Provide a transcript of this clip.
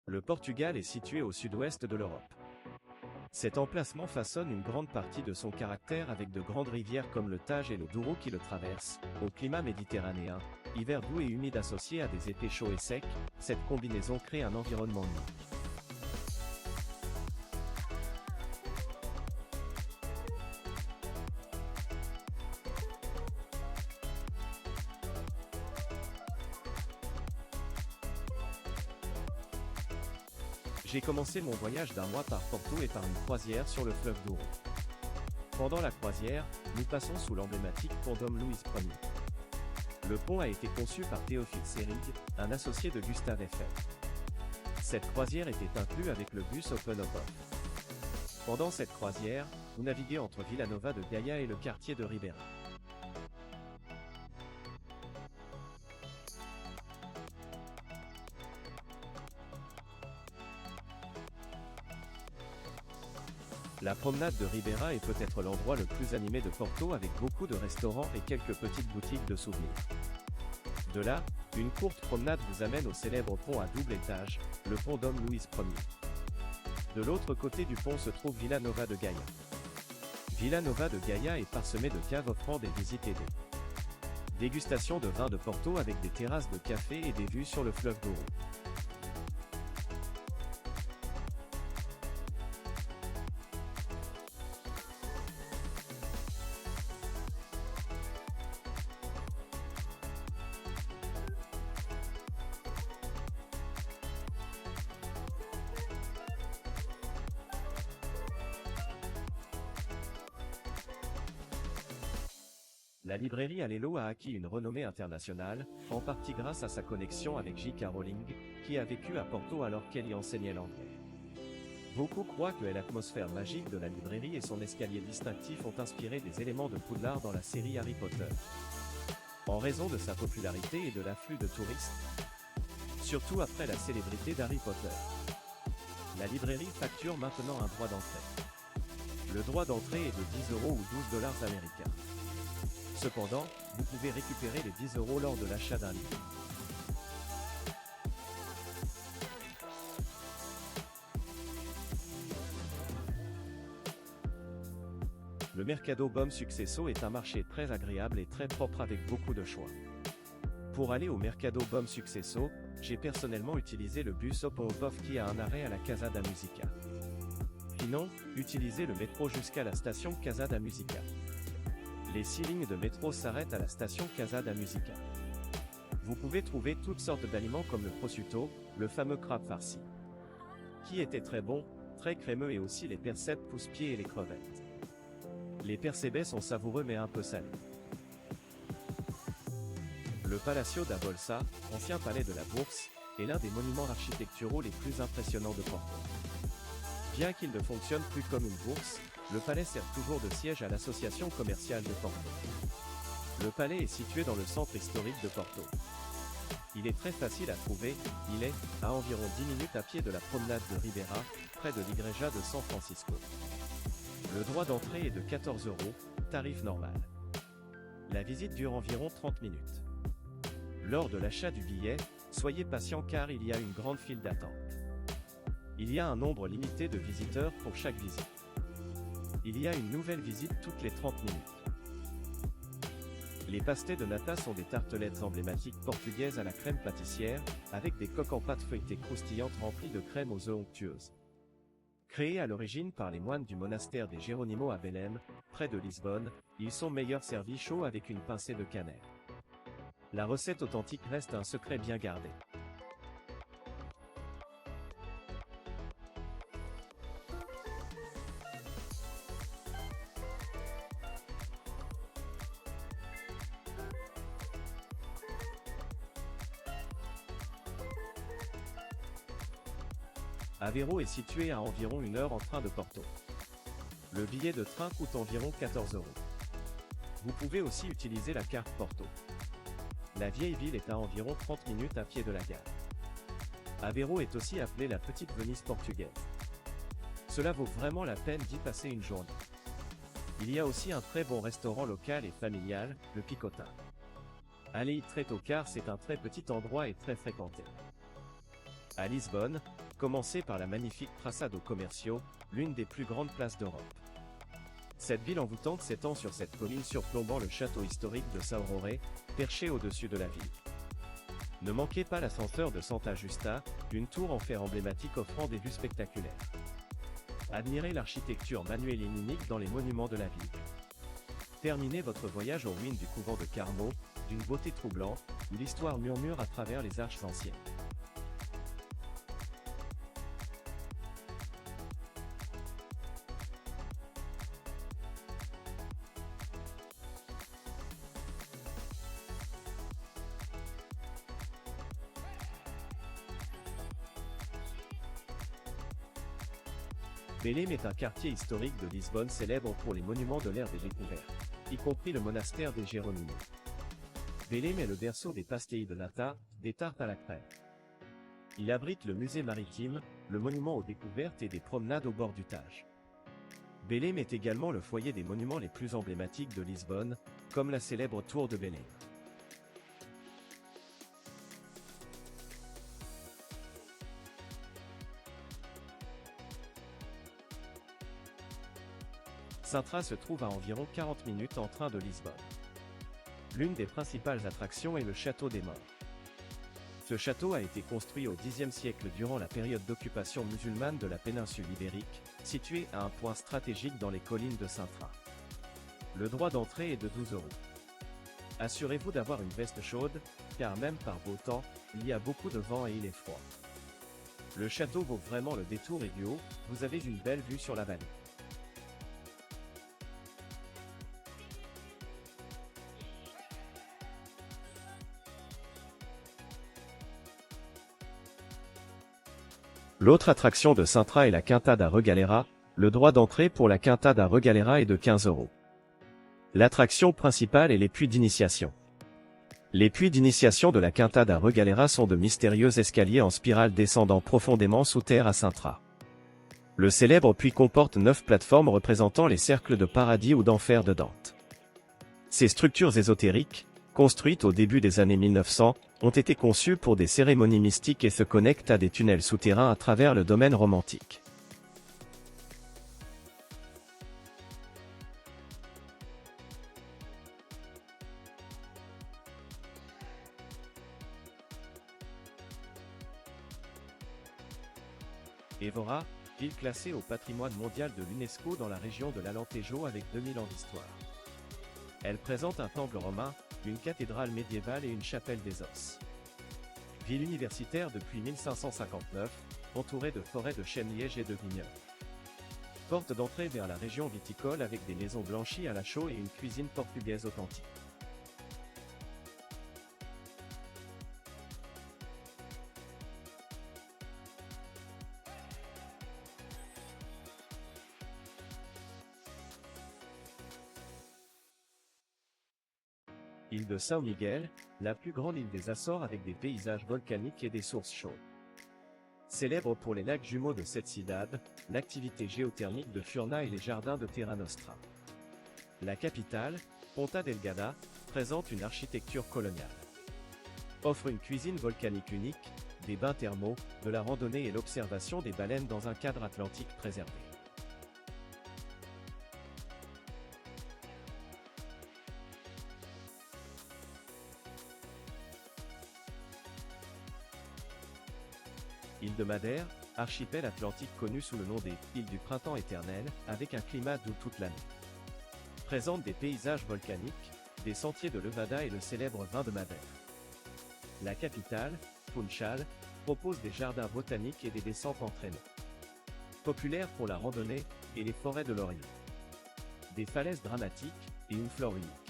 Le Portugal est situé au sud-ouest de l'Europe. Cet emplacement façonne une grande partie de son caractère avec de grandes rivières comme le Tage et le Douro qui le traversent, au climat méditerranéen, hiver doux et humide associé à des étés chauds et secs, cette combinaison crée un environnement unique. J'ai commencé mon voyage d'un mois par Porto et par une croisière sur le fleuve Douro. Pendant la croisière, nous passons sous l'emblématique pont Dom Luís Ier. Le pont a été conçu par Théophile Seyrig, un associé de Gustave Eiffel. Cette croisière était inclue avec le bus Open Up. Pendant cette croisière, vous naviguez entre Villanova de Gaia et le quartier de Ribeira. La promenade de Ribeira est peut-être l'endroit le plus animé de Porto avec beaucoup de restaurants et quelques petites boutiques de souvenirs. De là, une courte promenade vous amène au célèbre pont à double étage, le pont Dom Luís Ier. De l'autre côté du pont se trouve Villanova de Gaia. Villanova de Gaia est parsemé de caves offrant des visites et des dégustations de vins de Porto avec des terrasses de café et des vues sur le fleuve Douro. La librairie Alelo a acquis une renommée internationale, en partie grâce à sa connexion avec J.K. Rowling, qui a vécu à Porto alors qu'elle y enseignait l'anglais. Beaucoup croient que l'atmosphère magique de la librairie et son escalier distinctif ont inspiré des éléments de Poudlard dans la série Harry Potter. En raison de sa popularité et de l'afflux de touristes, surtout après la célébrité d'Harry Potter. La librairie facture maintenant un droit d'entrée. Le droit d'entrée est de 10 € ou 12 $ américains. Cependant, vous pouvez récupérer les 10 € lors de l'achat d'un livre. Le Mercado Bom Sucesso est un marché très agréable et très propre avec beaucoup de choix. Pour aller au Mercado Bom Sucesso, j'ai personnellement utilisé le bus Open Up qui a un arrêt à la Casa da Musica. Sinon, utilisez le métro jusqu'à la station Casa da Musica. Les 6 lignes de métro s'arrêtent à la station Casa da Musica. Vous pouvez trouver toutes sortes d'aliments comme le prosciutto, le fameux crabe farci, qui était très bon, très crémeux, et aussi les percebes pousse-pieds et les crevettes. Les percebes sont savoureux mais un peu salés. Le Palacio da Bolsa, ancien palais de la Bourse, est l'un des monuments architecturaux les plus impressionnants de Porto. Bien qu'il ne fonctionne plus comme une bourse, le palais sert toujours de siège à l'association commerciale de Porto. Le palais est situé dans le centre historique de Porto. Il est très facile à trouver, il est à environ 10 minutes à pied de la promenade de Ribeira, près de l'Igreja de San Francisco. Le droit d'entrée est de 14 €, tarif normal. La visite dure environ 30 minutes. Lors de l'achat du billet, soyez patient car il y a une grande file d'attente. Il y a un nombre limité de visiteurs pour chaque visite. Il y a une nouvelle visite toutes les 30 minutes. Les pastéis de nata sont des tartelettes emblématiques portugaises à la crème pâtissière, avec des coques en pâte feuilletée croustillantes remplies de crème aux œufs onctueuses. Créés à l'origine par les moines du monastère des Géronimo à Belém, près de Lisbonne, ils sont meilleurs servis chauds avec une pincée de cannelle. La recette authentique reste un secret bien gardé. Aveiro est situé à environ 1 heure en train de Porto. Le billet de train coûte environ 14 €. Vous pouvez aussi utiliser la carte Porto. La vieille ville est à environ 30 minutes à pied de la gare. Aveiro est aussi appelée la petite Venise portugaise. Cela vaut vraiment la peine d'y passer une journée. Il y a aussi un très bon restaurant local et familial, le Picota. Allez y très tôt car c'est un très petit endroit et très fréquenté. À Lisbonne, Commencez par la magnifique Prasado Commercio, l'une des plus grandes places d'Europe. Cette ville envoûtante s'étend sur cette colline surplombant le château historique de Saurore, perché au-dessus de la ville. Ne manquez pas l'ascenseur de Santa Justa, une tour en fer emblématique offrant des vues spectaculaires. Admirez l'architecture manuéline unique dans les monuments de la ville. Terminez votre voyage aux ruines du couvent de Carmo, d'une beauté troublante, où l'histoire murmure à travers les arches anciennes. Belém est un quartier historique de Lisbonne célèbre pour les monuments de l'ère des découvertes, y compris le monastère des Jéronimos. Belém est le berceau des pastéis de nata, des tartes à la crème. Il abrite le musée maritime, le monument aux découvertes et des promenades au bord du Tage. Belém est également le foyer des monuments les plus emblématiques de Lisbonne, comme la célèbre tour de Belém. Sintra se trouve à environ 40 minutes en train de Lisbonne. L'une des principales attractions est le château des Morts. Ce château a été construit au Xe siècle durant la période d'occupation musulmane de la péninsule ibérique, situé à un point stratégique dans les collines de Sintra. Le droit d'entrée est de 12 €. Assurez-vous d'avoir une veste chaude, car même par beau temps, il y a beaucoup de vent et il est froid. Le château vaut vraiment le détour et du haut, vous avez une belle vue sur la vallée. L'autre attraction de Sintra est la Quinta da Regalera. Le droit d'entrée pour la Quinta da Regalera est de 15 €. L'attraction principale est les puits d'initiation. Les puits d'initiation de la Quinta da Regalera sont de mystérieux escaliers en spirale descendant profondément sous terre à Sintra. Le célèbre puits comporte 9 plateformes représentant les cercles de paradis ou d'enfer de Dante. Ces structures ésotériques, construites au début des années 1900, ont été conçues pour des cérémonies mystiques et se connectent à des tunnels souterrains à travers le domaine romantique. Évora, ville classée au patrimoine mondial de l'UNESCO dans la région de l'Alentejo avec 2000 ans d'histoire. Elle présente un temple romain, une cathédrale médiévale et une chapelle des os. Ville universitaire depuis 1559, entourée de forêts de chênes lièges et de vignobles. Porte d'entrée vers la région viticole avec des maisons blanchies à la chaux et une cuisine portugaise authentique. Île de São Miguel, la plus grande île des Açores avec des paysages volcaniques et des sources chaudes. Célèbre pour les lacs jumeaux de cette Cidade, l'activité géothermique de Furna et les jardins de Terra Nostra. La capitale, Ponta Delgada, présente une architecture coloniale. Offre une cuisine volcanique unique, des bains thermaux, de la randonnée et l'observation des baleines dans un cadre atlantique préservé. Île de Madère, archipel atlantique connu sous le nom des « îles du printemps éternel » avec un climat doux toute l'année. Présente des paysages volcaniques, des sentiers de levada et le célèbre vin de Madère. La capitale, Funchal, propose des jardins botaniques et des descentes entraînées. Populaire pour la randonnée et les forêts de lauriers. Des falaises dramatiques et une flore unique.